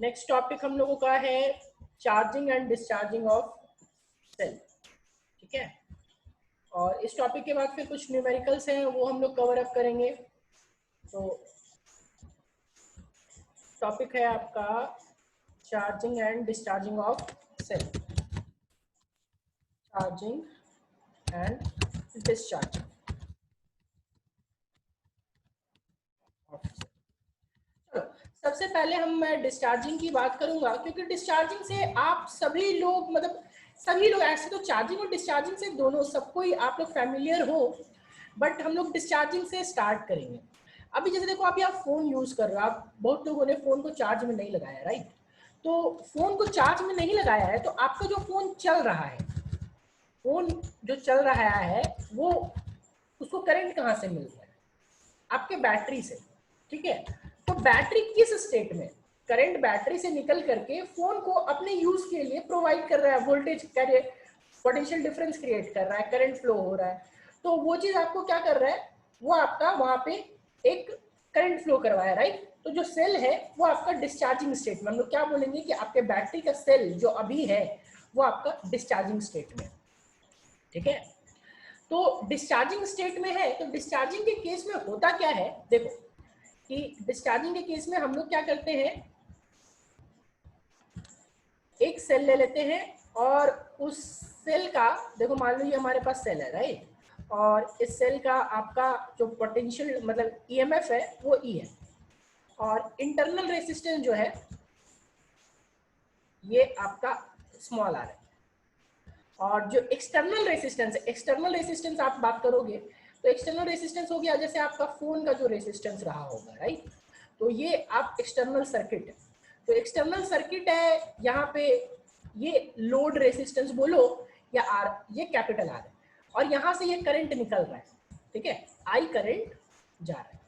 Next topic हम लोगों का है charging and discharging of cell. ठीक है, और इस टॉपिक के बाद फिर कुछ न्यूमेरिकल्स हैं वो हम लोग कवर अप करेंगे। तो टॉपिक है आपका charging and discharging of cell. Charging and discharging of cell. चलो, सबसे पहले मैं डिस्चार्जिंग की बात करूंगा, क्योंकि डिस्चार्जिंग से आप सभी लोग सभी लोग ऐसे तो चार्जिंग और डिस्चार्जिंग से दोनों सबको ही आप लोग फैमिलियर हो, बट हम लोग डिस्चार्जिंग से स्टार्ट करेंगे। अभी जैसे देखो, अभी आप फोन यूज कर रहे हो, आप बहुत लोगों ने फोन को चार्ज में नहीं लगाया, राइट? तो फोन को चार्ज में नहीं लगाया है तो आपका जो फोन चल रहा है, फोन जो चल रहा है वो उसको करंट कहाँ से मिल रहा है? आपके बैटरी से। ठीक है, तो बैटरी किस स्टेट में, करंट बैटरी से निकल करके फोन को अपने यूज के लिए प्रोवाइड कर रहा है, वोल्टेज पोटेंशियल डिफरेंस क्रिएट कर रहा है, करंट फ्लो हो रहा है। तो वो चीज आपको क्या कर रहा है, वो आपका वहां पे एक करंट फ्लो करवाया, राइट? तो जो सेल है वो आपका डिस्चार्जिंग स्टेट में, हम लोग क्या बोलेंगे कि आपके बैटरी का सेल जो अभी है वो आपका डिस्चार्जिंग स्टेट में। ठीक है, तो डिस्चार्जिंग स्टेट में है, तो डिस्चार्जिंग के केस में होता क्या है, देखो कि डिस्चार्जिंग के केस में हम लोग क्या करते हैं, एक सेल ले लेते हैं और उस सेल का, देखो मान लो ये हमारे पास सेल है, राइट? और इस सेल का आपका जो पोटेंशियल ईएमएफ है वो ई है, और इंटरनल रेसिस्टेंस जो है ये आपका स्मॉल आर है। और जो एक्सटर्नल रेसिस्टेंस आप बात करोगे तो एक्सटर्नल रेसिस्टेंस हो गया जैसे आपका फोन का जो रेसिस्टेंस रहा होगा, राइट? तो ये आप एक्सटर्नल सर्किट है, तो एक्सटर्नल सर्किट है यहाँ पे, ये लोड रेसिस्टेंस बोलो या आर, ये कैपिटल आर है, और यहाँ से ये करंट निकल रहा है। ठीक है, आई करंट जा रहा है।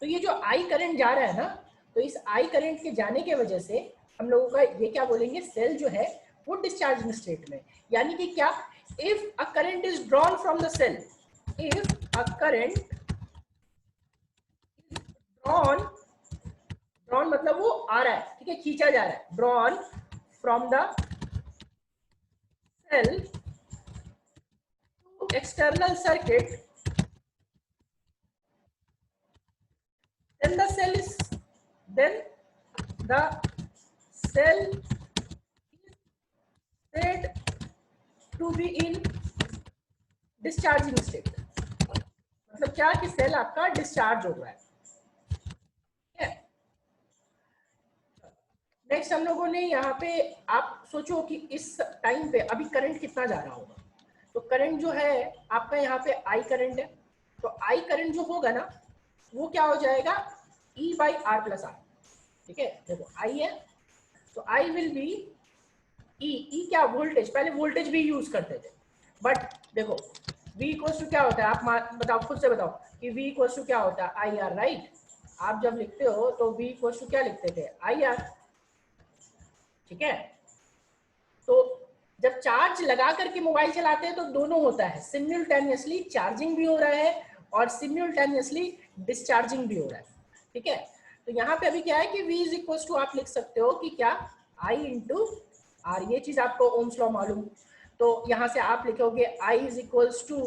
तो ये जो आई करंट जा रहा है ना, तो इस आई करंट के जाने के वजह से हम लोगों का ये क्या बोलेंगे, सेल जो है वो डिस्चार्जिंग स्टेट में। यानी कि क्या, if a current is drawn from the cell, if a current drawn, drawn मतलब वो आ रहा है, ठीक है, खींचा जा रहा है, drawn from the cell to external circuit, then the cell is then the cell said to be in discharging state। मतलब क्या कि सेल आपका डिस्चार्ज हो रहा है। नेक्स्ट हम लोगों ने यहाँ पे, आप सोचो कि इस टाइम पे अभी करंट कितना जा रहा होगा, तो करंट जो है आपका यहाँ पे आई करंट है, तो आई करंट जो होगा ना वो क्या हो जाएगा, E by R plus are. ठीक है, देखो आई है तो आई विल बी ई क्या, वोल्टेज, पहले वोल्टेज भी यूज करते थे, बट देखो V इक्वल्स टू क्या होता है, आप बताओ, खुद से बताओ कि V इक्वल्स टू क्या होता है, आई आर, राइट? आप जब लिखते हो तो V इक्वल्स टू क्या लिखते थे, आई आर। ठीक है, तो जब चार्ज लगा करके मोबाइल चलाते हैं तो दोनों होता है, सिम्युलटेनियसली चार्जिंग भी हो रहा है और सिम्युलटेनियसली डिस्चार्जिंग भी हो रहा है। ठीक है, तो यहाँ पे अभी क्या है कि V इज इक्वल टू आप लिख सकते हो कि क्या, I इंटू आर, ये चीज आपको ओम्स लॉ मालूम, तो यहाँ से आप लिखोगे I is equals to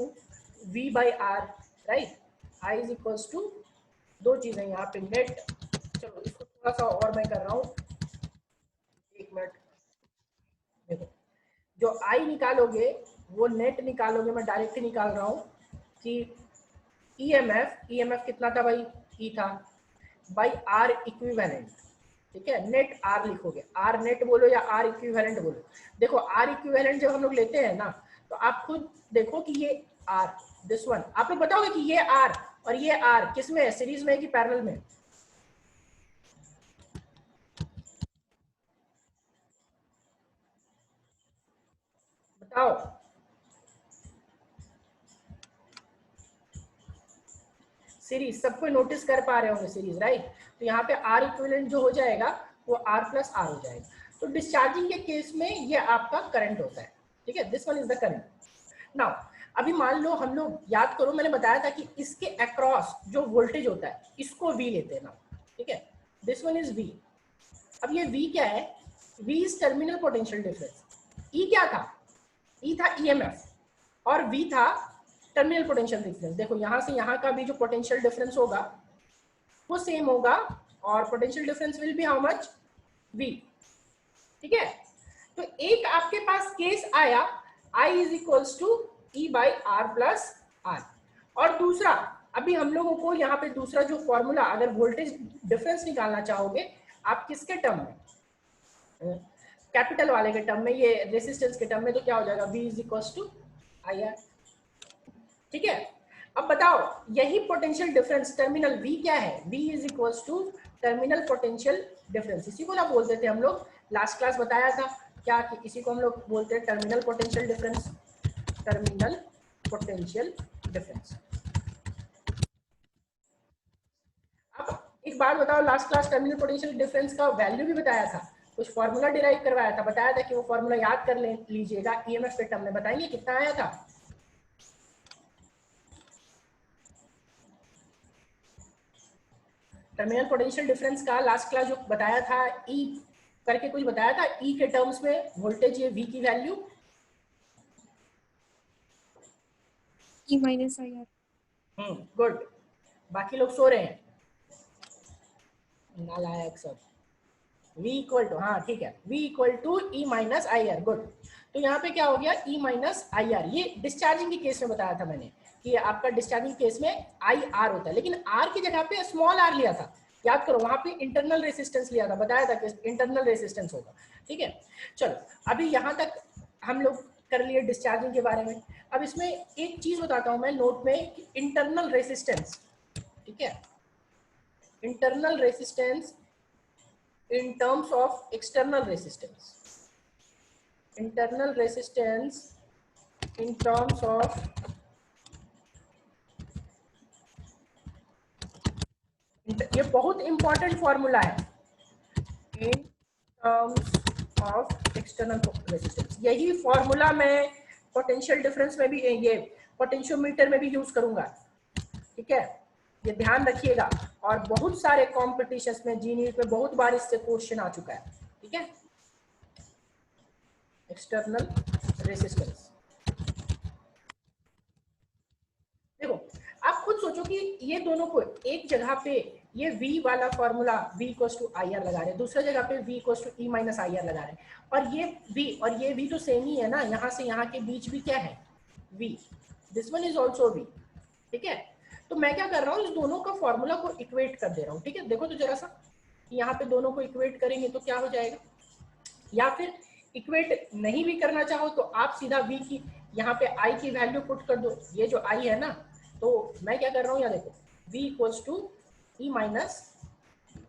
V by R, right? I is equals to, दो चीजें यहाँ पे नेट, चलो इसको थोड़ा सा और मैं कर रहा हूँ, एक मिनट। देखो, जो आई निकालोगे वो नेट निकालोगे, मैं डायरेक्ट ही निकाल रहा हूँ कि ईएमएफ कितना था भाई, ई था, बाई आर इक्विवेलेंट। ठीक है, नेट आर लिखोगे, आर नेट बोलो या आर इक्विवेलेंट बोलो। देखो आर इक्विवेलेंट जब हम लोग लेते हैं ना, तो आप खुद देखो कि ये आर, दिस वन, आप लोग बताओगे कि ये आर और ये आर किस में है, सीरीज में है कि पैरेलल में? बताओ। सीरीज, सबको नोटिस कर पा रहे होंगे सीरीज, राइट? तो यहाँ पे आर इक्विवेलेंट जो हो जाएगा वो आर प्लस आर हो जाएगा। तो डिस्चार्जिंग के केस में ये आपका करंट होता है। ठीक है, this one is the current. Now अभी मान लो, हम लोग याद करो, मैंने बताया था कि इसके अक्रॉस जो वोल्टेज होता है इसको वी लेते हैं ना। ठीक है, दिस वन इज वी, अब ये V क्या है? V is terminal potential difference. E क्या था? E था EMF और V था टर्मिनल पोटेंशियल डिफरेंस। देखो यहाँ से यहाँ का भी जो पोटेंशियल डिफरेंस होगा वो सेम होगा और potential difference will be how much? V। ठीक है, तो एक आपके पास केस आया I is equals to E by R plus R, और दूसरा अभी हम लोगों को यहाँ पे दूसरा जो फॉर्मूला, अगर वोल्टेज डिफरेंस निकालना चाहोगे आप किसके टर्म में, कैपिटल वाले के टर्म में, ये रेसिस्टेंस के टर्म में, तो क्या हो जाएगा? V is equals to I R. ठीक है, अब बताओ यही पोटेंशियल डिफरेंस टर्मिनल V क्या है? V is equals to terminal potential difference. इसी को ना बोलते थे हम लोग, लास्ट क्लास बताया था क्या कि इसी को हम लोग बोलते हैं terminal potential difference. Terminal potential difference. अब एक बात बताओ, last class terminal potential difference का वैल्यू भी बताया था, कुछ फॉर्मूला डिराइव करवाया था, बताया था कि वो फॉर्मूला याद कर लीजिएगा ईएमएफ के टर्म में। बताएंगे कितना आया था? टर्मिनल पोटेंशियल डिफरेंस का लास्ट क्लास जो बताया था, ई करके कुछ बताया था, ई के टर्म्स में वोल्टेज, ये वी की value E minus I R. Good, बाकी लोग सो रहे हैं, नालायक सब। V इक्वल टू, हाँ ठीक है, V equal to E minus I R. Good, तो यहाँ पे क्या हो गया? E minus I R. ये डिस्चार्जिंग के केस में बताया था मैंने कि आपका डिस्चार्जिंग केस में आई आर होता है, लेकिन आर की जगह पे स्मॉल आर लिया था। याद करो, वहां पे इंटरनल रेसिस्टेंस लिया था, बताया था कि इंटरनल रेसिस्टेंस होगा। ठीक है, चलो अभी यहाँ तक हम लोग कर लिए डिस्चार्जिंग के बारे में। अब इसमें एक चीज बताता हूँ मैं नोट में कि इंटरनल रेसिस्टेंस, ठीक है, internal resistance in terms of external resistance, internal resistance in terms of ये बहुत इंपॉर्टेंट फॉर्मूला है, in terms of external resistance। यही फॉर्मूला मैं पोटेंशियल डिफरेंस में भी, ये पोटेंशियोमीटर में भी यूज करूंगा। ठीक है, ये ध्यान रखिएगा, और बहुत सारे कॉम्पिटिशंस में, जी नीट में बहुत बार इससे क्वेश्चन आ चुका है। ठीक है, एक्सटर्नल रेसिस्टेंस। देखो आप खुद सोचो कि ये दोनों को एक जगह पे, ये V वाला formula V equals to I R लगा रहे हैं, दूसरी जगह पे V equals to E minus I R लगा रहे हैं, और ये V और ये V तो सेम ही है ना, यहाँ से यहाँ के बीच भी क्या है? V। This one is also V। ठीक है, तो मैं क्या कर रहा हूँ, इस दोनों का फॉर्मूला को इक्वेट कर दे रहा हूँ। ठीक है, देखो तो जरा सा, यहाँ पे दोनों को इक्वेट करेंगे तो क्या हो जाएगा, या फिर इक्वेट नहीं भी करना चाहो तो आप सीधा V की यहाँ पे I की वैल्यू पुट कर दो। ये जो I है ना, तो मैं क्या कर रहा हूँ, यहाँ देखो, V equals to E minus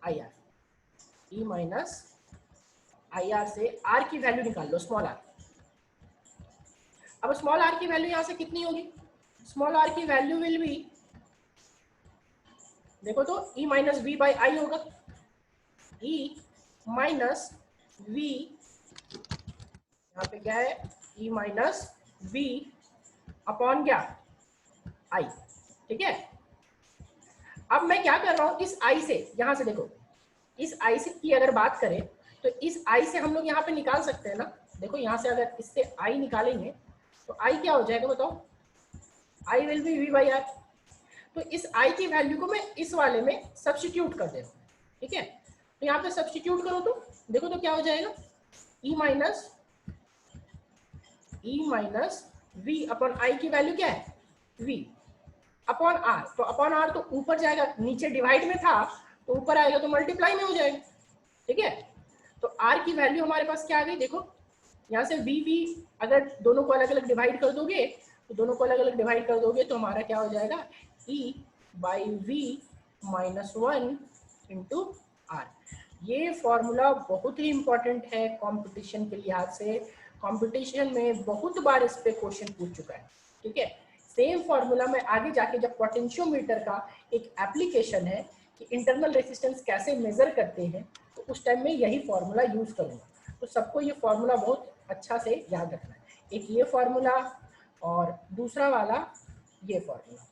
I R. E minus I R से R की वैल्यू निकाल लो, स्मॉल r। अब स्मॉल r की वैल्यू यहाँ से कितनी होगी? स्मॉल r की वैल्यू विल बी, देखो तो, E minus V by I होगा। ई माइनस वी, यहाँ पे क्या है? ई माइनस वी अपॉन क्या? आई। ठीक है, अब मैं क्या कर रहा हूं, इस आई से, यहां से देखो, इस आई से की अगर बात करें तो इस आई से हम लोग यहाँ पे निकाल सकते हैं ना। देखो यहाँ से अगर इससे आई निकालेंगे तो आई क्या हो जाएगा बताओ? I will be V by R. तो इस आई की वैल्यू को मैं इस वाले में सब्स्टिट्यूट कर दे रहा हूँ। ठीक है, तो यहाँ पे सब्स्टिट्यूट करो तो देखो तो क्या हो जाएगा? E minus V upon I की वैल्यू क्या है? V upon R. तो अपॉन आर तो ऊपर जाएगा, नीचे डिवाइड में था तो ऊपर आएगा तो मल्टीप्लाई में हो जाएगा। ठीक है, तो आर की वैल्यू हमारे पास क्या आ गई? देखो यहाँ से वी अगर दोनों को अलग अलग डिवाइड कर दोगे, तो दोनों को अलग अलग डिवाइड कर दोगे तो हमारा क्या हो जाएगा? E by V minus one into R. ये फॉर्मूला बहुत ही इंपॉर्टेंट है कंपटीशन के लिहाज से। कंपटीशन में बहुत बार इस पे क्वेश्चन पूछ चुका है। ठीक है, सेम फॉर्मूला में आगे जाके जब पोटेंशियोमीटर का एक एप्लीकेशन है कि इंटरनल रेसिस्टेंस कैसे मेजर करते हैं, तो उस टाइम में यही फॉर्मूला यूज करूंगा। तो सबको ये फॉर्मूला बहुत अच्छा से याद रखना है। एक ये फॉर्मूला और दूसरा वाला ये फॉर्मूला,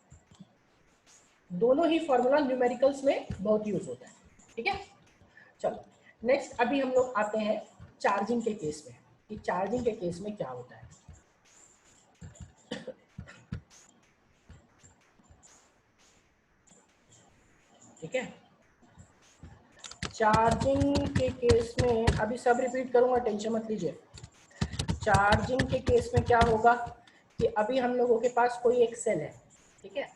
दोनों ही फॉर्मूला न्यूमेरिकल्स में बहुत यूज होता है। ठीक है, चलो नेक्स्ट अभी हम लोग आते हैं चार्जिंग के केस में, कि चार्जिंग के केस में क्या होता है। ठीक है, चार्जिंग के केस में अभी सब रिपीट करूंगा, टेंशन मत लीजिए। चार्जिंग के केस में क्या होगा कि अभी हम लोगों के पास कोई एक सेल है, ठीक है,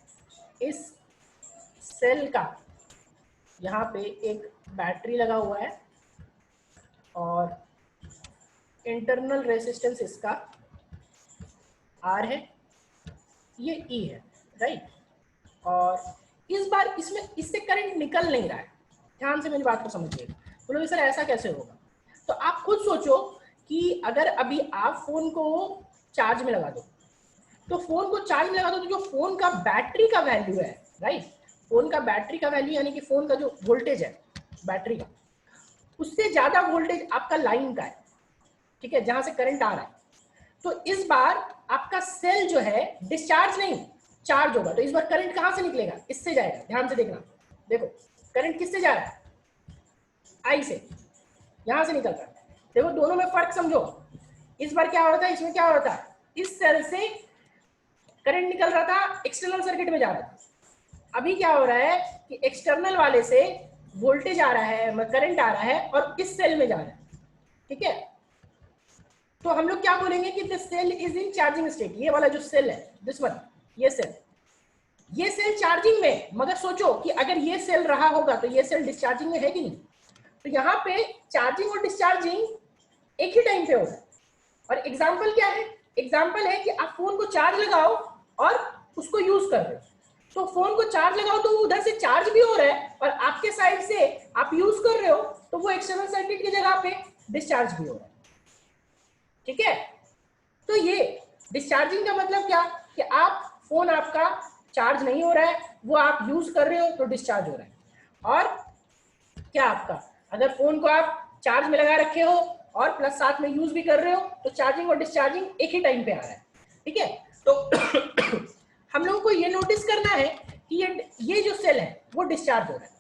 इस सेल का यहाँ पे एक बैटरी लगा हुआ है और इंटरनल रेजिस्टेंस इसका R है, ये E है, राइट। और इस बार इसमें इससे करंट निकल नहीं रहा है, ध्यान से मेरी बात को समझिएगा। बोलोगे सर ऐसा कैसे होगा? तो आप खुद सोचो कि अगर अभी आप फोन को चार्ज में लगा दो, तो फोन को चार्ज में लगा दो तो जो फोन का बैटरी का वैल्यू है, राइट, फोन का बैटरी का वैल्यू यानी कि फोन का जो वोल्टेज है बैटरी का, उससे ज्यादा वोल्टेज आपका लाइन का है, ठीक है, जहां से करंट आ रहा है। तो इस बार आपका सेल जो है डिस्चार्ज नहीं चार्ज होगा। तो इस बार करंट कहां से निकलेगा? इससे जाएगा, ध्यान से देखना। देखो करंट किससे जा रहा है? आई से, यहां से निकल रहा है। देखो दोनों में फर्क समझो। इस बार क्या हो रहा था, इसमें क्या हो रहा था, इस सेल से करंट निकल रहा था, एक्सटर्नल सर्किट में जा रहा था। अभी क्या हो रहा है कि एक्सटर्नल वाले से वोल्टेज आ रहा है, करंट आ रहा है और इस सेल में जा रहा है, ठीक है। तो हम लोग क्या बोलेंगे कि this cell is in charging state. ये वाला जो सेल है, दिस वन, ये सेल चार्जिंग में। मगर सोचो कि अगर ये सेल रहा होगा तो ये सेल डिस्चार्जिंग में है कि नहीं? तो यहाँ पे चार्जिंग और डिस्चार्जिंग एक ही टाइम पे होगा। और एग्जाम्पल क्या है? एग्जाम्पल है कि आप फोन को चार्ज लगाओ और उसको यूज कर रहे हो। तो फोन को चार्ज लगाओ तो उधर से चार्ज भी हो रहा है और आपके साइड से आप यूज कर रहे हो तो वो एक्सटर्नल सर्किट की जगह पे डिस्चार्ज भी हो रहा है, ठीक है। तो ये डिस्चार्जिंग का मतलब क्या कि आप फोन आपका चार्ज नहीं हो रहा है, वो आप यूज कर रहे हो तो डिस्चार्ज हो रहा है। और क्या आपका अगर फोन को आप चार्ज में लगा रखे हो और प्लस साथ में यूज भी कर रहे हो तो चार्जिंग और डिस्चार्जिंग एक ही टाइम पे आ रहा है, ठीक है। तो हम लोगों को ये नोटिस करना है कि ये जो सेल है वो डिस्चार्ज हो रहा है।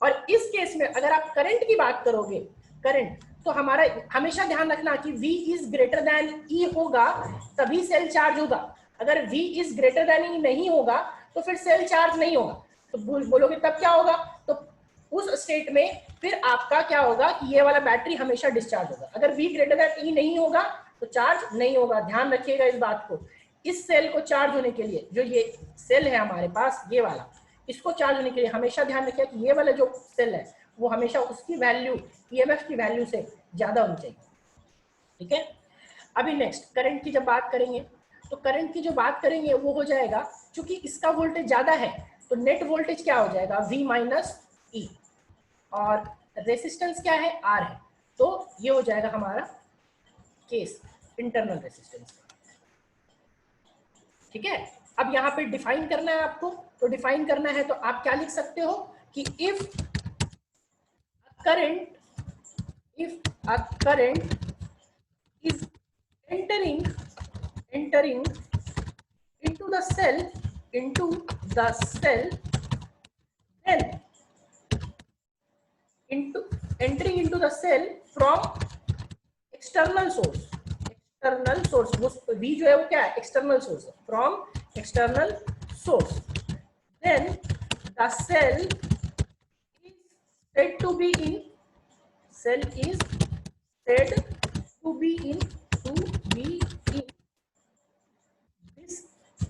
और इस केस में अगर आप करंट की बात करोगे, करंट, तो हमारा हमेशा ध्यान रखना कि V is greater than E होगा तभी सेल चार्ज होगा। अगर V is greater than E नहीं होगा तो फिर सेल चार्ज नहीं होगा। तो बोलोगे तब क्या होगा? तो उस स्टेट में फिर आपका क्या होगा कि ये वाला बैटरी हमेशा डिस्चार्ज होगा। अगर V ग्रेटर देन E नहीं होगा तो चार्ज नहीं होगा। ध्यान रखिएगा इस बात को। इस सेल को चार्ज होने के लिए, जो ये सेल है हमारे पास ये वाला, इसको चार्ज होने के लिए हमेशा ध्यान रखिए कि ये वाला जो सेल है वो हमेशा उसकी वैल्यू ईएमएफ की वैल्यू से ज्यादा होनी चाहिए, ठीक है। अभी नेक्स्ट करंट की जब बात करेंगे तो करंट की जो बात करेंगे वो हो जाएगा, क्योंकि इसका वोल्टेज ज्यादा है तो नेट वोल्टेज क्या हो जाएगा? V माइनस ई। और रेसिस्टेंस क्या है? R है। तो ये हो जाएगा हमारा केस इंटरनल रेसिस्टेंस, ठीक है। अब यहाँ पे डिफाइन करना है आपको, तो डिफाइन करना है तो आप क्या लिख सकते हो कि if a current is entering into the cell then entering into the cell from external source वो V जो है वो क्या है? एक्सटर्नल सोर्स है, from external source. then the cell is said to be in this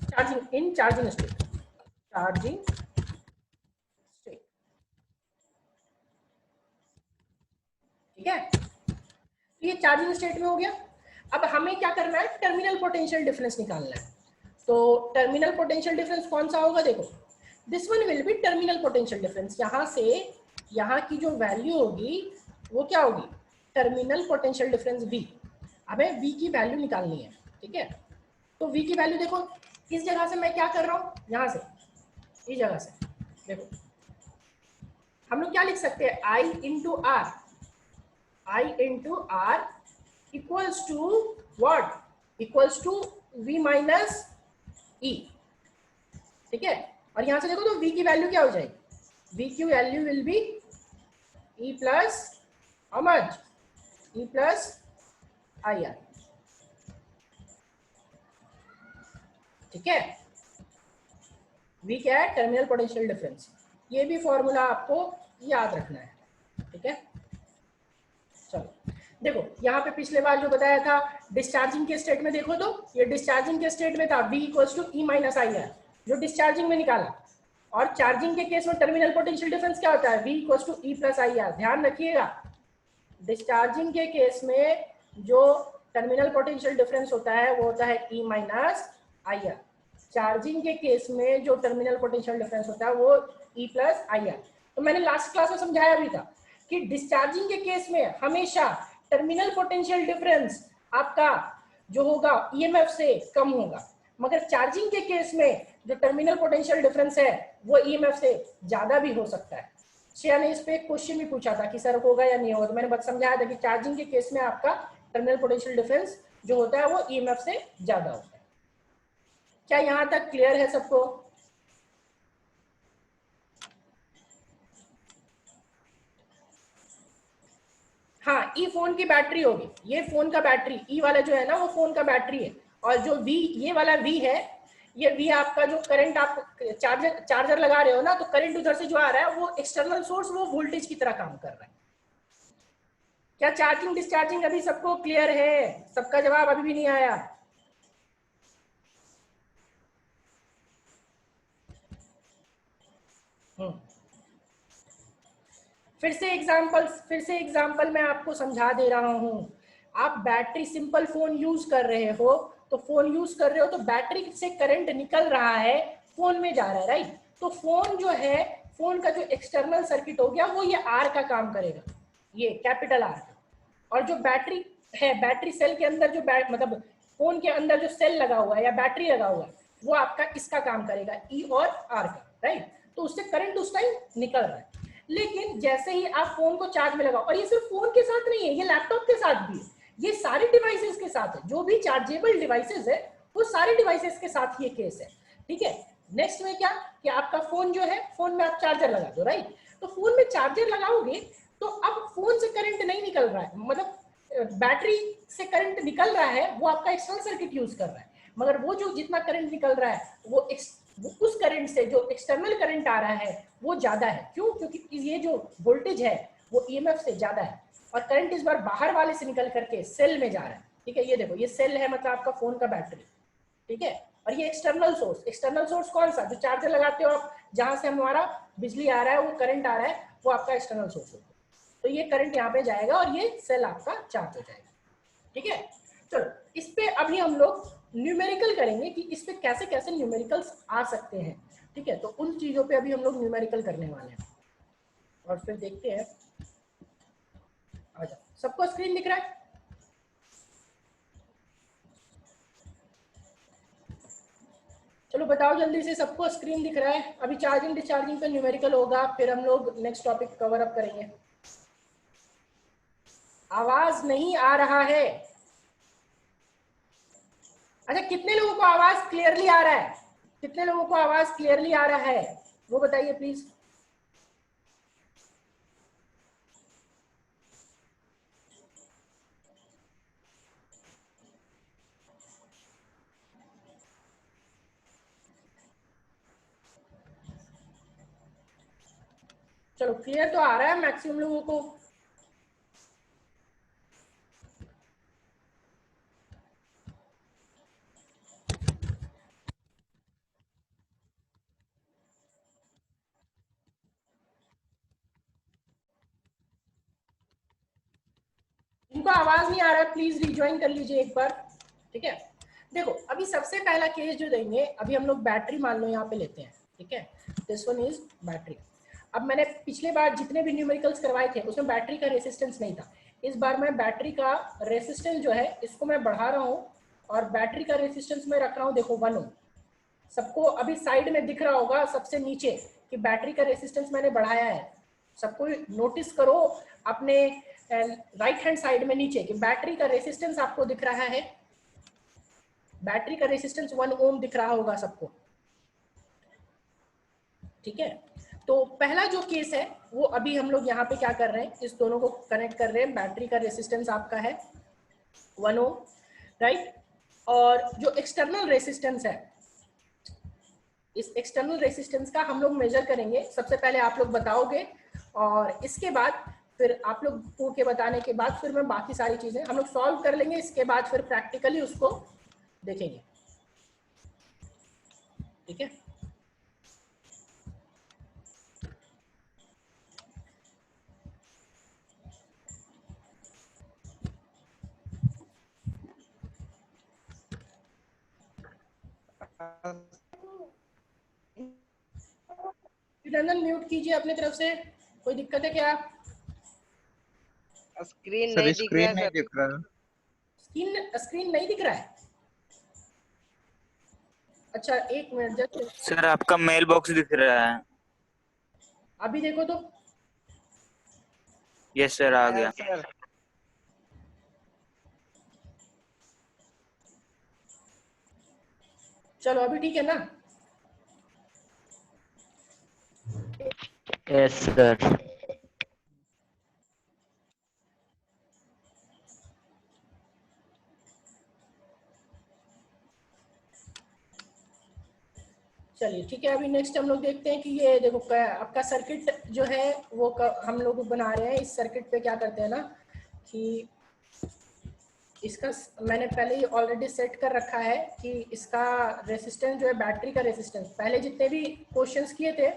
charging state, ठीक है। तो ये चार्जिंग स्टेट में हो गया। अब हमें क्या करना है? टर्मिनल पोटेंशियल डिफरेंस निकालना है। तो टर्मिनल पोटेंशियल डिफरेंस कौन सा होगा? देखो this one will be terminal potential difference. यहाँ से यहाँ की जो वैल्यू होगी वो क्या होगी? Terminal potential difference V। हमें V की वैल्यू निकालनी है, ठीक है। तो V की वैल्यू देखो, इस जगह से मैं क्या कर रहा हूँ, यहाँ से इस जगह से देखो हम लोग क्या लिख सकते हैं? I into R equals to what? Equals to V minus E, ठीक है। और यहां से देखो तो V की वैल्यू क्या हो जाएगी? V की value will B E plus how much, E plus I R. ठीक है, V क्या है, टर्मिनल पोटेंशियल डिफरेंस। ये भी फॉर्मूला आपको याद रखना है। ठीक है, चलो देखो यहाँ पे पिछले बार जो बताया था डिस्चार्जिंग के स्टेट में, देखो तो ये डिस्चार्जिंग के स्टेट में था V equals to E minus I R, जो डिस्चार्जिंग में निकाला। और चार्जिंग के केस में टर्मिनल पोटेंशियल डिफरेंस क्या होता है, V equals to E plus I R. ध्यान रखिएगा, डिस्चार्जिंग के केस में जो टर्मिनल पोटेंशियल डिफरेंस होता है वो होता है E minus I are. Charging के केस में जो टर्मिनल पोटेंशियल डिफरेंस होता है वो E प्लस आई आर। तो मैंने लास्ट क्लास में समझाया भी था कि डिस्चार्जिंग के केस में हमेशा टर्मिनल पोटेंशियल डिफरेंस आपका जो होगा ईएमएफ से कम होगा, मगर चार्जिंग के केस में जो टर्मिनल पोटेंशियल डिफरेंस है वो ईएमएफ से ज्यादा भी हो सकता है। श्रेया ने इस पे एक क्वेश्चन भी पूछा था कि सर होगा या नहीं होगा, तो मैंने बस समझाया था कि चार्जिंग के केस में आपका टर्मिनल पोटेंशियल डिफरेंस जो होता है वो ईएमएफ से ज्यादा होता है। क्या यहां तक क्लियर है सबको? हाँ, ई फोन की बैटरी होगी, ये फोन का बैटरी, ई वाला जो है ना वो फोन का बैटरी है। और जो वी, ये वाला वी है, ये वी आपका जो करंट आप चार्जर लगा रहे हो ना, तो करंट उधर से जो आ रहा है वो एक्सटर्नल सोर्स, वो वोल्टेज की तरह काम कर रहा है। क्या चार्जिंग डिस्चार्जिंग अभी सबको क्लियर है? सबका जवाब अभी भी नहीं आया? फिर से एग्जांपल मैं आपको समझा दे रहा हूं। आप बैटरी, सिंपल फोन यूज कर रहे हो, तो फोन यूज कर रहे हो तो बैटरी से करंट निकल रहा है, फोन में जा रहा है, राइट? तो फोन जो है, फोन का जो एक्सटर्नल सर्किट हो गया वो ये आर का काम करेगा, ये कैपिटल आर का। और जो बैटरी है, बैटरी सेल के अंदर जो मतलब फोन के अंदर जो सेल लगा हुआ है या बैटरी लगा हुआ है वो आपका इसका काम करेगा, ई और आर का, राइट? तो उससे करंट उस टाइम निकल रहा है। लेकिन जैसे ही आप फोन को चार्ज में लगाओ, और ये सिर्फ फोन के साथ नहीं है, ये लैपटॉप के साथ भी है, ये सारे डिवाइसेस के साथ है, जो भी चार्जेबल डिवाइसेस है वो सारे डिवाइसेस के साथ ये केस है। ठीक है, नेक्स्ट में क्या कि आपका फोन जो है, फोन में आप चार्जर लगा दो, राइट? तो फोन में चार्जर लगाओगे तो अब फोन से करंट नहीं निकल रहा है, मतलब बैटरी से करंट निकल रहा है, वो आपका एक्सटर्नल सर्किट यूज कर रहा है, मगर वो जो जितना करंट निकल रहा है वो उस करंट से जो एक्सटर्नल करंट आ रहा है वो ज्यादा है। क्यों? क्योंकि ये जो वोल्टेज है वो ईएमएफ से ज्यादा है, और करंट इस बार बाहर वाले से निकल करके सेल में जा रहा है। ठीक है, ये देखो, ये सेल है, मतलब आपका फोन का बैटरी। ठीक है, और ये एक्सटर्नल सोर्स कौन सा, जो चार्जर लगाते हो आप, जहां से हमारा बिजली आ रहा है, वो करंट आ रहा है, वो आपका एक्सटर्नल सोर्स होगा। तो ये करंट यहाँ पे जाएगा और ये सेल आपका चार्ज हो जाएगा। ठीक है, चलो इस पे अभी हम लोग न्यूमेरिकल करेंगे कि इस पे कैसे कैसे न्यूमेरिकल्स आ सकते हैं। ठीक है, तो उन चीजों पे अभी हम लोग न्यूमेरिकल करने वाले हैं, और फिर देखते हैं। आ जाओ, सबको स्क्रीन दिख रहा है? चलो बताओ जल्दी से, सबको स्क्रीन दिख रहा है? अभी चार्जिंग डिस्चार्जिंग पे न्यूमेरिकल होगा, फिर हम लोग नेक्स्ट टॉपिक कवर अप करेंगे। आवाज नहीं आ रहा है? अच्छा, कितने लोगों को आवाज क्लियरली आ रहा है? कितने लोगों को आवाज क्लियरली आ रहा है वो बताइए प्लीज। चलो क्लियर तो आ रहा है मैक्सिमम लोगों को। इनको आवाज नहीं आ रहा है, प्लीज रिज्वाइन कर लीजिए एक बार। ठीक है, देखो अभी सबसे पहला केस जो देंगे, अभी हम लोग बैटरी मान लो यहाँ पे लेते हैं। ठीक है, दिस वन इज बैटरी। अब मैंने पिछले बार जितने भी न्यूमेरिकल्स करवाए थे उसमें बैटरी का रेसिस्टेंस नहीं था। इस बार मैं बैटरी का रेसिस्टेंस जो है इसको मैं बढ़ा रहा हूँ, और बैटरी का रेसिस्टेंस मैं रख रहा हूँ, देखो 1 ओम। सबको अभी साइड में दिख रहा होगा सबसे नीचे कि बैटरी का रेसिस्टेंस मैंने बढ़ाया है। सबको नोटिस करो अपने राइट हैंड साइड में नीचे कि बैटरी का रेसिस्टेंस आपको दिख रहा है। बैटरी का रेसिस्टेंस 1 ओम दिख रहा होगा सबको। ठीक है, तो पहला जो केस है वो अभी हम लोग यहाँ पे क्या कर रहे हैं, इस दोनों को कनेक्ट कर रहे हैं। बैटरी का रेसिस्टेंस आपका है 1 ओम, राइट। और जो एक्सटर्नल रेसिस्टेंस है, इस एक्सटर्नल रेसिस्टेंस का हम लोग मेजर करेंगे। सबसे पहले आप लोग बताओगे और इसके बाद फिर आप लोग के बताने के बाद फिर मैं बाकी सारी चीजें हम लोग सॉल्व कर लेंगे। इसके बाद फिर प्रैक्टिकली उसको देखेंगे, ठीक है। रंजन म्यूट कीजिए अपनी तरफ से, कोई दिक्कत है क्या? स्क्रीन सर नहीं दिख रहा स्क्रीन है नहीं सर। दिख रहा है। स्क्रीन नहीं दिख रहा है? अच्छा एक मिनट जस्ट। सर आपका मेल बॉक्स दिख रहा है। अभी देखो तो। यस सर, आ गया। सर चलो अभी ठीक है ना? Yes sir. चलिए ठीक है। अभी नेक्स्ट हम लोग देखते हैं कि ये देखो आपका सर्किट जो है वो हम लोग बना रहे हैं। इस सर्किट पे क्या करते हैं ना कि इसका मैंने पहले ही ऑलरेडी सेट कर रखा है कि इसका रेसिस्टेंस जो है, बैटरी का रेसिस्टेंस, पहले जितने भी क्वेश्चंस किए थे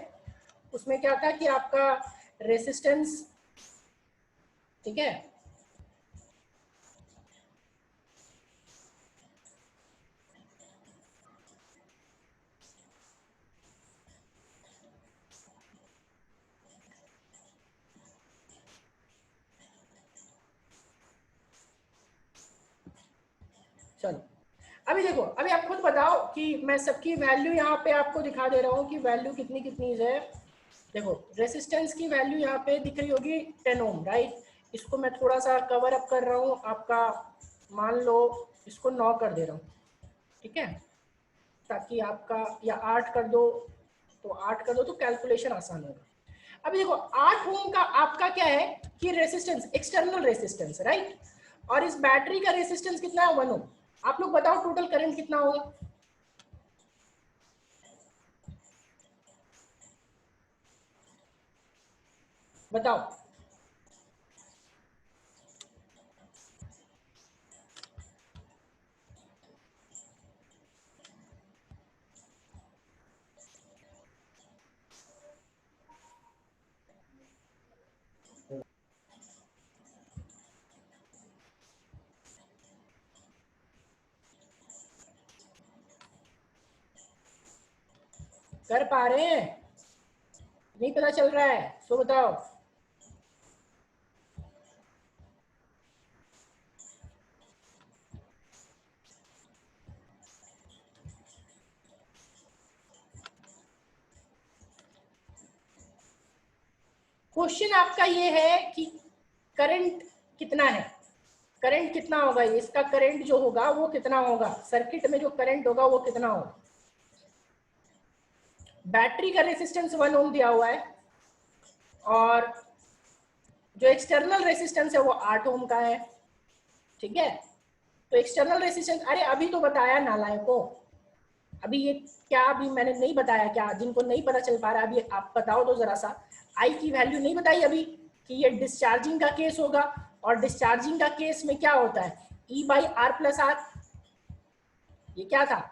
उसमें क्या था कि आपका रेसिस्टेंस, ठीक है, चलो अभी देखो। अभी आप खुद बताओ कि मैं सबकी वैल्यू यहाँ पे आपको दिखा दे रहा हूँ कि वैल्यू कितनी कितनी है। देखो रेसिस्टेंस की वैल्यू यहाँ पे दिख रही होगी 10 ओम, राइट। इसको मैं थोड़ा सा कवर अप कर रहा हूँ आपका, मान लो इसको 9 कर दे रहा हूँ, ठीक है, ताकि आपका, या 8 कर दो, तो 8 कर दो तो कैलकुलेशन आसान होगा। अभी देखो 8 ओम का आपका क्या है कि रेसिस्टेंस, एक्सटर्नल रेसिस्टेंस, राइट। और इस बैटरी का रेसिस्टेंस कितना है? 1 ओम। आप लोग बताओ टोटल करंट कितना होगा? बताओ। कर पा रहे हैं? नहीं पता चल रहा है? सो बताओ। क्वेश्चन आपका ये है कि करंट कितना है, करंट कितना होगा, इसका करंट जो होगा वो कितना होगा, सर्किट में जो करंट होगा वो कितना होगा। बैटरी का रेसिस्टेंस 1 ओम दिया हुआ है और जो एक्सटर्नल रेसिस्टेंस है वो 8 ओम का है, ठीक है। तो एक्सटर्नल रेसिस्टेंस, अरे अभी तो बताया नालायकों, अभी ये क्या अभी मैंने नहीं बताया क्या? जिनको नहीं पता चल पा रहा अभी आप बताओ तो जरा सा। आई की वैल्यू नहीं बताई अभी कि ये डिस्चार्जिंग का केस होगा, और डिस्चार्जिंग का केस में क्या होता है, E by R plus R. ये क्या था?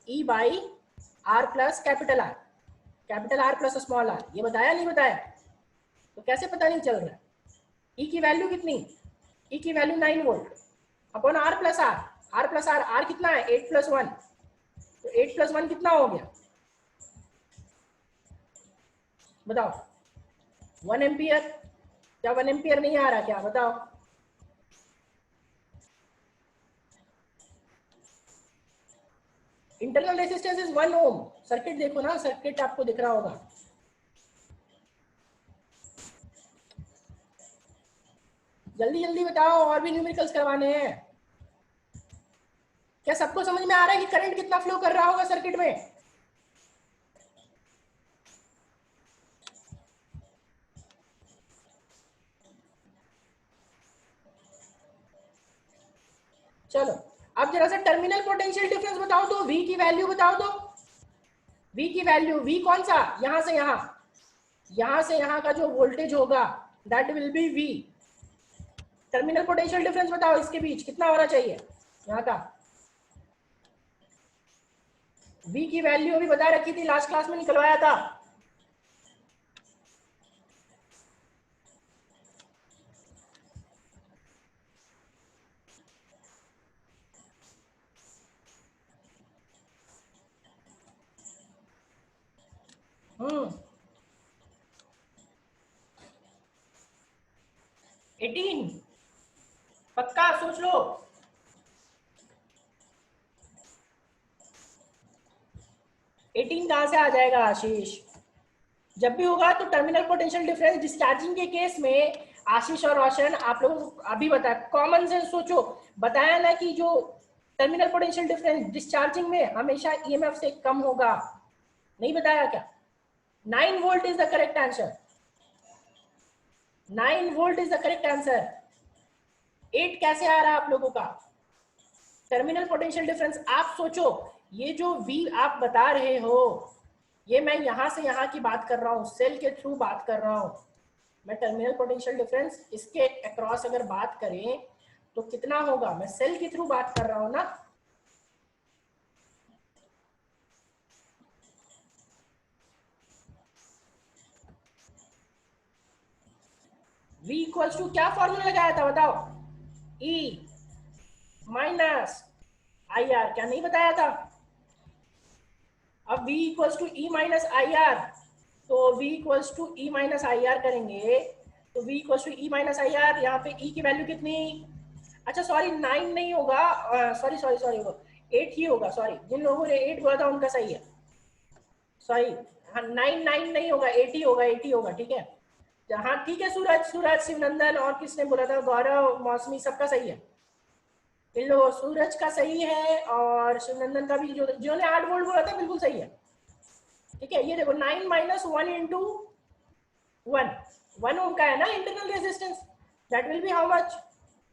E by R plus capital R plus small R. ये बताया नहीं बताया? तो कैसे पता नहीं चल रहा है? E की वैल्यू कितनी? E की value 9 volt upon R plus R कितना है? 8 प्लस 1, तो 8 प्लस 1 कितना हो गया बताओ? 1 एम्पियर। क्या 1 एम्पियर नहीं आ रहा क्या? बताओ। Internal resistance is 1 ohm. Circuit देखो ना, सर्किट आपको दिख रहा होगा। जल्दी जल्दी बताओ, और भी न्यूमेरिकल्स करवाने हैं। क्या सबको समझ में आ रहा है कि करंट कितना फ्लो कर रहा होगा सर्किट में? चलो अब जरा सा टर्मिनल पोटेंशियल डिफरेंस बताओ तो, V की वैल्यू बताओ तो, V की वैल्यू, V कौन सा, यहां से यहां का जो वोल्टेज होगा that will be V। Terminal potential difference बताओ इसके बीच कितना होना चाहिए यहाँ का। V की वैल्यू अभी बता रखी थी, लास्ट क्लास में निकलवाया था। हम्म 18 पक्का सोच लो। एटीन कहां से आ जाएगा आशीष, जब भी होगा तो टर्मिनल पोटेंशियल डिफरेंस डिस्चार्जिंग के केस में आशीष और रोशन आप लोगों को अभी बताया, कॉमन सेंस सोचो, बताया ना कि जो टर्मिनल पोटेंशियल डिफरेंस डिस्चार्जिंग में हमेशा ईएमएफ से कम होगा, नहीं बताया क्या। 9 volt is the correct answer, 9 volt is the correct answer. 8 कैसे आ रहा है आप लोगों का टर्मिनल पोटेंशियल डिफरेंस। आप सोचो ये जो V आप बता रहे हो, ये मैं यहां से यहां की बात कर रहा हूं, सेल के थ्रू बात कर रहा हूं मैं। टर्मिनल पोटेंशियल डिफरेंस इसके अक्रॉस अगर बात करें तो कितना होगा, मैं सेल के थ्रू बात कर रहा हूं ना। V इक्वल्स टू क्या फॉर्मूला लगाया था बताओ, E माइनस IR, क्या नहीं बताया था। अब V equals to E minus IR, तो V equals to E minus IR करेंगे तो V equals to E minus IR, यहाँ पे E की वैल्यू कितनी, अच्छा सॉरी 9 नहीं होगा, सॉरी सॉरी सॉरी वो 8 ही होगा, सॉरी जिन लोगों ने 8 बोला था उनका सही है, सॉरी हाँ 9 नहीं होगा, 8 ही होगा, 8 ही होगा, ठीक है हाँ ठीक है। सूरज सूरज शिवनंदन और किसने बोला था, गौरव मौसमी, सबका सही है इन लोगों, सूरज का सही है और शिवनंदन का भी, जो ने 8 वोल्ट बोला था बिल्कुल सही है, ठीक है। ये देखो 9 माइनस 1 इंटू 1 ओम का है ना internal resistance, that will be how much,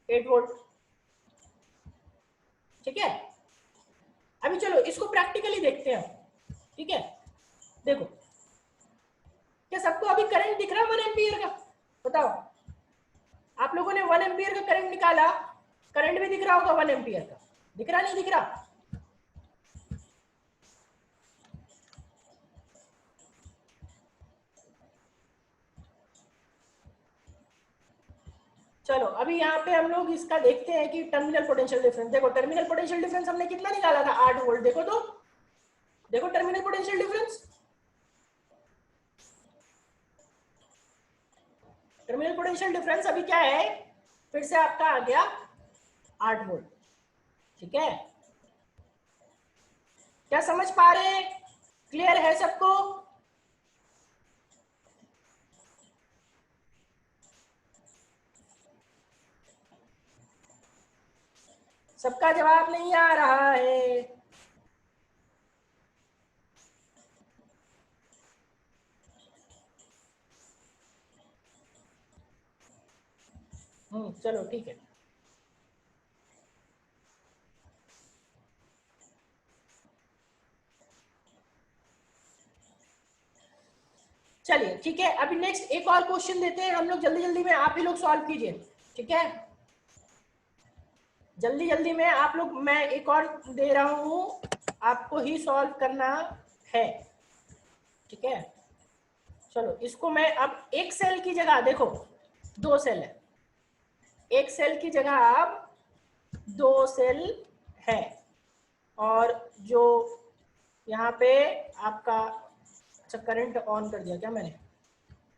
8 volt, ठीक है। अभी चलो इसको प्रैक्टिकली देखते हैं, ठीक है। देखो क्या सबको अभी करंट दिख रहा है 1 एम्पियर का, बताओ आप लोगों ने 1 एम्पियर का करंट निकाला, करंट भी दिख रहा होगा 1 एम्पियर का, दिख रहा नहीं दिख रहा, चलो अभी यहाँ पे हम लोग इसका देखते हैं कि टर्मिनल पोटेंशियल डिफरेंस। देखो टर्मिनल पोटेंशियल डिफरेंस हमने कितना निकाला था, 8 वोल्ट, देखो तो, देखो terminal potential difference, terminal potential difference अभी क्या है, फिर से आपका आ गया 8 वोल्ट, ठीक है। क्या समझ पा रहे हैं, क्लियर है सबको। सबका जवाब नहीं आ रहा है, चलो ठीक है। चलिए ठीक है, अभी नेक्स्ट एक और क्वेश्चन देते हैं हम लोग, जल्दी जल्दी में आप ही लोग सॉल्व कीजिए, ठीक है। जल्दी जल्दी में आप लोग, मैं एक और दे रहा हूं, आपको ही सॉल्व करना है, ठीक है। चलो इसको मैं अब एक सेल की जगह, देखो 2 सेल है, एक सेल की जगह अब 2 सेल है, और जो यहाँ पे आपका, अच्छा करंट ऑन कर दिया क्या मैंने,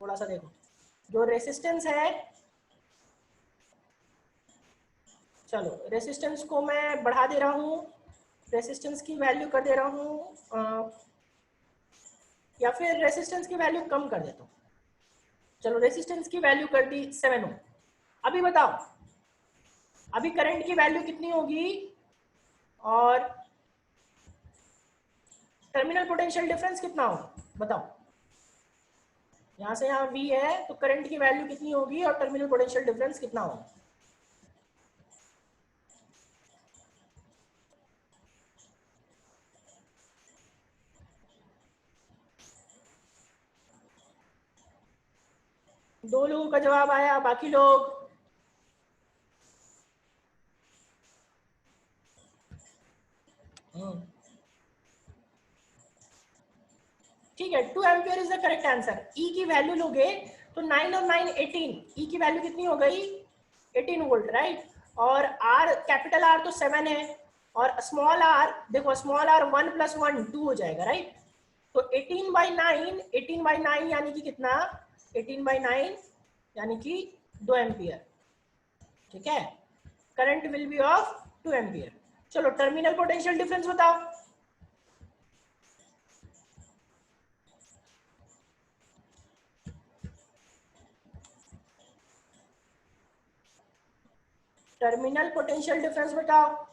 थोड़ा सा देखो, जो रेसिस्टेंस है, चलो रेसिस्टेंस को मैं बढ़ा दे रहा हूँ, रेसिस्टेंस की वैल्यू कर दे रहा हूँ, या फिर रेसिस्टेंस की वैल्यू कम कर देता हूँ, चलो रेसिस्टेंस की वैल्यू कर दी 7 ओम। अभी बताओ अभी करंट की वैल्यू कितनी होगी और टर्मिनल पोटेंशियल डिफरेंस कितना होगा, बताओ। यहां से यहाँ V है तो करंट की वैल्यू कितनी होगी और टर्मिनल पोटेंशियल डिफरेंस कितना होगा। 2 लोगों का जवाब आया, बाकी लोग ठीक है। 2 ampere is the correct answer. E की वैल्यू लोगे तो 9 और 9 18, ई की वैल्यू कितनी हो गई 18 वोल्ट, राइट। और आर, कैपिटल आर तो 7 है, और स्मॉल आर देखो, स्मॉल आर 1 + 1 2 हो जाएगा, राइट। तो 18/9, 18/9 यानी कि कितना, 18/9 यानी कि 2 एम्पियर, ठीक है। Current will be of 2 ampere. चलो टर्मिनल पोटेंशियल डिफरेंस बताओ। टर्मिनल पोटेंशियल डिफरेंस बताओ।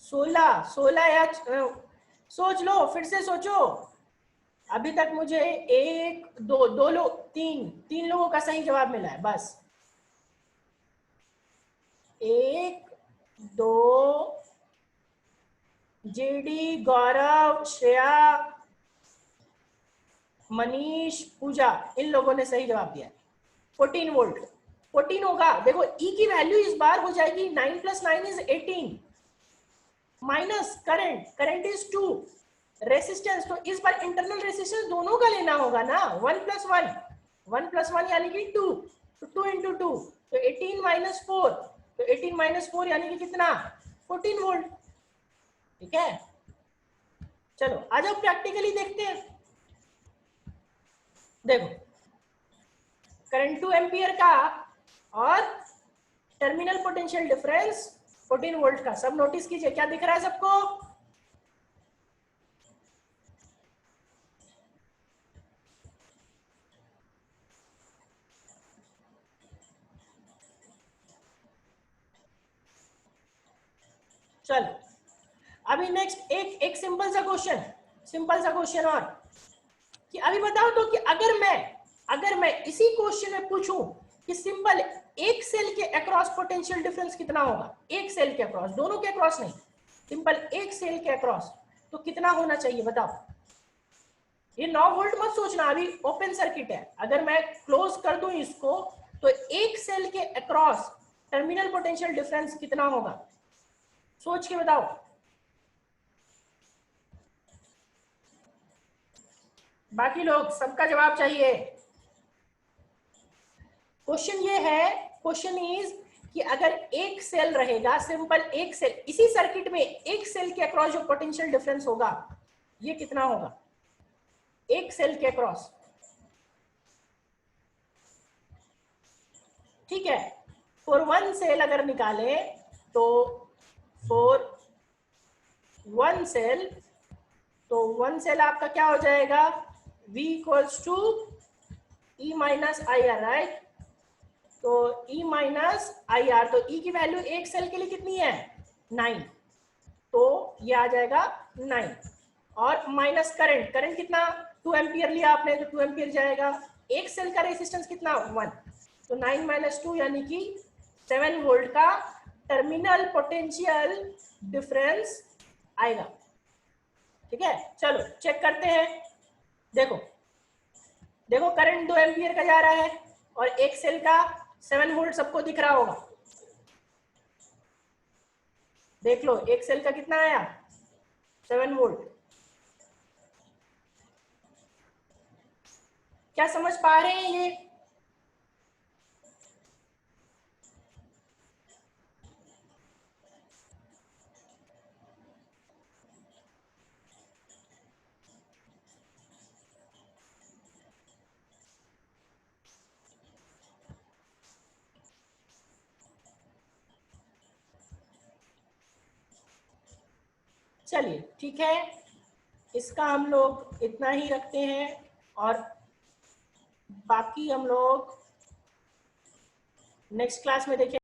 सोलह या सोच लो, फिर से सोचो। अभी तक मुझे 1 2 2 लोग, 3 लोगों का सही जवाब मिला है बस। 1 2 जेडी, गौरव, श्रेया, मनीष, पूजा, इन लोगों ने सही जवाब दिया। 14 वोल्ट 14 होगा। देखो ई की वैल्यू इस बार हो जाएगी 9 + 9 is 18 minus current is 2, resistance तो इस बार इंटरनल रेसिस्टेंस दोनों का लेना होगा ना, 1 + 1 यानी कि 2, तो 2 × 2 तो 18 - 4, तो 18 - 4 यानी कि कितना 14 वोल्ट, ठीक है। चलो आ जाओ प्रैक्टिकली देखते हैं। देखो करंट 2 एम्पियर का और टर्मिनल पोटेंशियल डिफरेंस 14 वोल्ट का, सब नोटिस कीजिए क्या दिख रहा है सबको। चलो अभी नेक्स्ट एक सिंपल सा क्वेश्चन और, कि अभी बताओ तो कि अगर मैं इसी क्वेश्चन में पूछूं कि सिंपल एक सेल के अक्रॉस पोटेंशियल डिफरेंस कितना होगा, एक सेल के अक्रॉस, दोनों के अक्रॉस नहीं, सिंपल एक सेल के अक्रॉस, तो कितना होना चाहिए बताओ। ये 9 वोल्ट मत सोचना, अभी ओपन सर्किट है। अगर मैं क्लोज कर दूं इसको तो एक सेल के अक्रॉस टर्मिनल पोटेंशियल डिफरेंस कितना होगा, सोच के बताओ। बाकी लोग सबका जवाब चाहिए। क्वेश्चन ये है, क्वेश्चन इज कि अगर एक सेल रहेगा, सिंपल एक सेल, इसी सर्किट में एक सेल के अक्रॉस जो पोटेंशियल डिफरेंस होगा ये कितना होगा, एक सेल के अक्रॉस, ठीक है। फॉर 1 सेल अगर निकाले तो फॉर 1 सेल, तो 1 सेल आपका क्या हो जाएगा, V = E - IR, राइट। तो E - IR, तो E की वैल्यू एक सेल के लिए कितनी है 9, तो ये आ जाएगा 9, और माइनस करंट कितना 2 एम्पियर लिया आपने, तो 2 एम्पियर जाएगा। एक सेल का रेजिस्टेंस कितना 1, तो 9 - 2 यानी कि 7 वोल्ट का टर्मिनल पोटेंशियल डिफरेंस आएगा, ठीक है। चलो चेक करते हैं। देखो करंट 2 एम्पियर का जा रहा है और एक सेल का 7 वोल्ट सबको दिख रहा होगा। देख लो एक सेल का कितना आया 7 वोल्ट। क्या समझ पा रहे हैं ये? चलिए ठीक है, इसका हम लोग इतना ही रखते हैं, और बाकी हम लोग नेक्स्ट क्लास में देखेंगे।